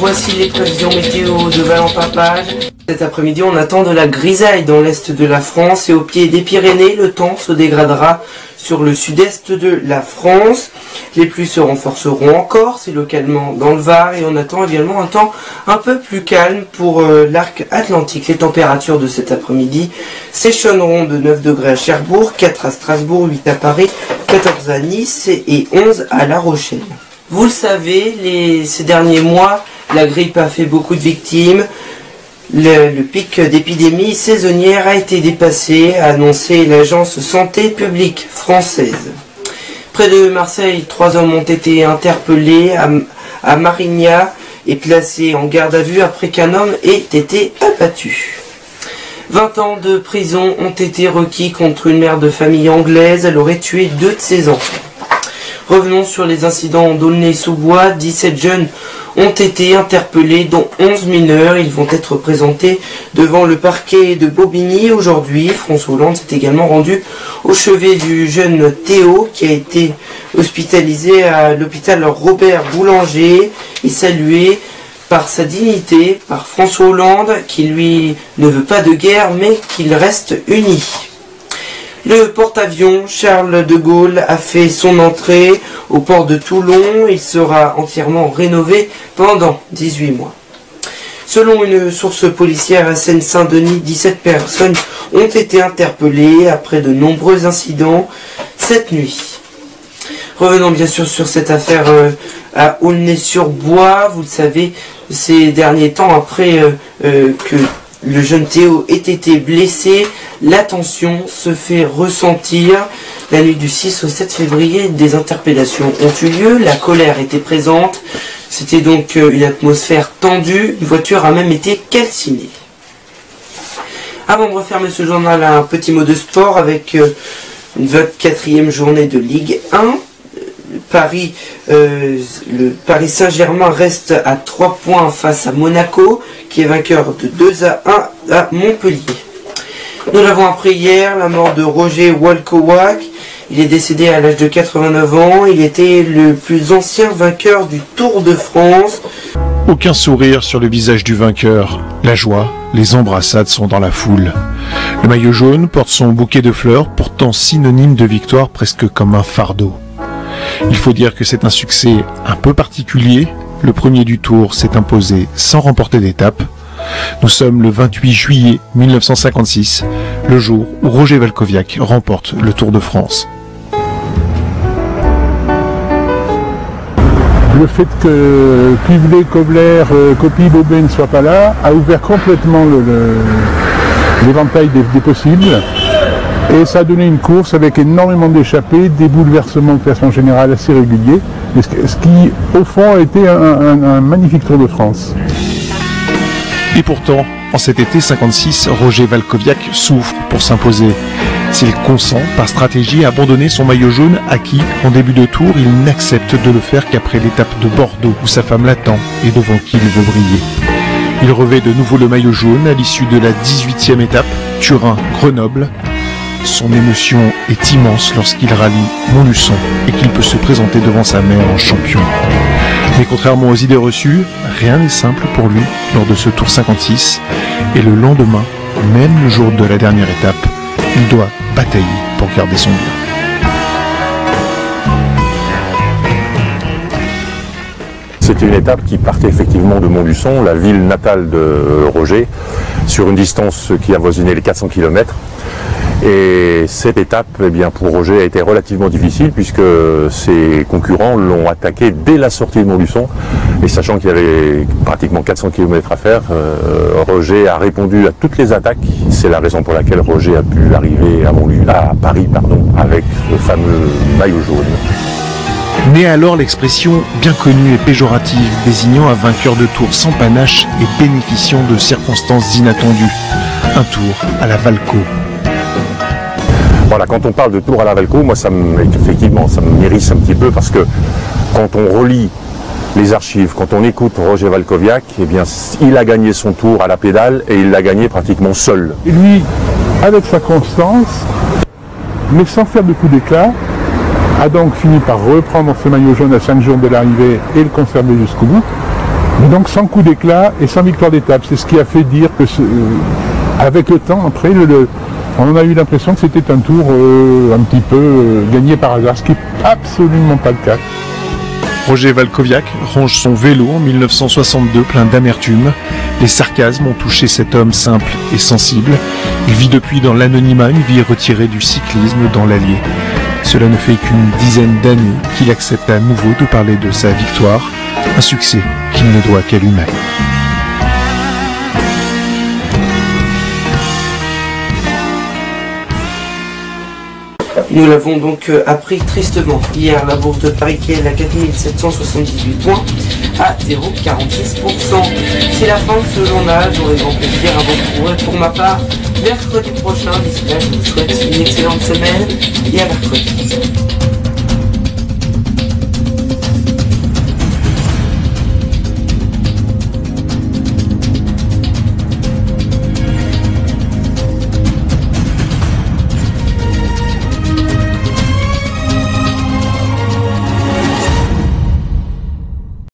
voici les prévisions météo de Valentin Page. Cet après-midi, on attend de la grisaille dans l'est de la France et au pied des Pyrénées. Le temps se dégradera sur le sud-est de la France. Les pluies se renforceront encore, c'est localement dans le Var, et on attend également un temps un peu plus calme pour l'arc atlantique. Les températures de cet après-midi s'échelonneront de 9 degrés à Cherbourg, 4 à Strasbourg, 8 à Paris, 14 à Nice et 11 à La Rochelle. Vous le savez, ces derniers mois, la grippe a fait beaucoup de victimes. Le pic d'épidémie saisonnière a été dépassé, a annoncé l'Agence Santé Publique française. Près de Marseille, 3 hommes ont été interpellés à Marignat et placés en garde à vue après qu'un homme ait été abattu. 20 ans de prison ont été requis contre une mère de famille anglaise. Elle aurait tué 2 de ses enfants. Revenons sur les incidents d'Aulnay-sous-Bois. 17 jeunes ont été interpellés, dont 11 mineurs. Ils vont être présentés devant le parquet de Bobigny aujourd'hui. François Hollande s'est également rendu au chevet du jeune Théo qui a été hospitalisé à l'hôpital Robert Boulanger et salué par sa dignité, par François Hollande qui lui ne veut pas de guerre mais qu'il reste uni. Le porte-avions Charles de Gaulle a fait son entrée au port de Toulon. Il sera entièrement rénové pendant 18 mois. Selon une source policière à Seine-Saint-Denis, 17 personnes ont été interpellées après de nombreux incidents cette nuit. Revenons bien sûr sur cette affaire à Aulnay-sur-Bois. Vous le savez, ces derniers temps, après que le jeune Théo ait été blessé, la tension se fait ressentir. La nuit du 6 au 7 février, des interpellations ont eu lieu, la colère était présente, c'était donc une atmosphère tendue, une voiture a même été calcinée. Avant de refermer ce journal, un petit mot de sport avec une 24e journée de Ligue 1. Le Paris Saint-Germain reste à 3 points face à Monaco, qui est vainqueur de 2-1 à Montpellier. Nous l'avons appris hier, la mort de Roger Walkowiak. Il est décédé à l'âge de 89 ans. Il était le plus ancien vainqueur du Tour de France. Aucun sourire sur le visage du vainqueur. La joie, les embrassades sont dans la foule. Le maillot jaune porte son bouquet de fleurs, pourtant synonyme de victoire, presque comme un fardeau. Il faut dire que c'est un succès un peu particulier. Le premier du Tour s'est imposé sans remporter d'étape. Nous sommes le 28 juillet 1956, le jour où Roger Walkowiak remporte le Tour de France. Le fait que Pivelet, Kobler, Coppi, Bobet ne soient pas là a ouvert complètement l'éventail des possibles. Et ça a donné une course avec énormément d'échappées, des bouleversements de classement général assez réguliers, ce qui, au fond, a été un magnifique Tour de France. Et pourtant, en cet été 56, Roger Walkowiak souffre pour s'imposer. S'il consent, par stratégie, à abandonner son maillot jaune acquis en début de tour, il n'accepte de le faire qu'après l'étape de Bordeaux, où sa femme l'attend et devant qui il veut briller. Il revêt de nouveau le maillot jaune à l'issue de la 18e étape, Turin-Grenoble. Son émotion est immense lorsqu'il rallie Montluçon et qu'il peut se présenter devant sa mère en champion. Mais contrairement aux idées reçues, rien n'est simple pour lui lors de ce Tour 56. Et le lendemain, même le jour de la dernière étape, il doit batailler pour garder son bien. C'était une étape qui partait effectivement de Montluçon, la ville natale de Roger, sur une distance qui avoisinait les 400 km. Et cette étape, eh bien, pour Roger, a été relativement difficile puisque ses concurrents l'ont attaqué dès la sortie de Montluçon. Et sachant qu'il y avait pratiquement 400 km à faire, Roger a répondu à toutes les attaques. C'est la raison pour laquelle Roger a pu arriver à Paris avec le fameux maillot jaune. Naît alors l'expression bien connue et péjorative désignant un vainqueur de tour sans panache et bénéficiant de circonstances inattendues. Un tour à la Valco. Voilà, quand on parle de tour à la Valco, moi effectivement ça me hérisse un petit peu parce que quand on relit les archives, quand on écoute Roger Walkowiak, eh bien il a gagné son tour à la pédale et il l'a gagné pratiquement seul. Et lui, avec sa constance, mais sans faire de coup d'éclat, a donc fini par reprendre ce maillot jaune à 5 jours de l'arrivée et le conserver jusqu'au bout. Mais donc sans coup d'éclat et sans victoire d'étape. C'est ce qui a fait dire que, avec le temps, après, on a eu l'impression que c'était un tour un petit peu gagné par hasard, ce qui n'est absolument pas le cas. Roger Walkowiak range son vélo en 1962 plein d'amertume. Les sarcasmes ont touché cet homme simple et sensible. Il vit depuis dans l'anonymat une vie retirée du cyclisme dans l'Allier. Cela ne fait qu'une dizaine d'années qu'il accepte à nouveau de parler de sa victoire, un succès qu'il ne doit qu'à lui-même. Nous l'avons donc appris tristement hier, la bourse de Paris qui est à 4778 points à 0,46%. C'est la fin de ce journal, j'aurai grand plaisir à vous retrouver pour ma part mercredi prochain. D'ici là, je vous souhaite une excellente semaine et à mercredi.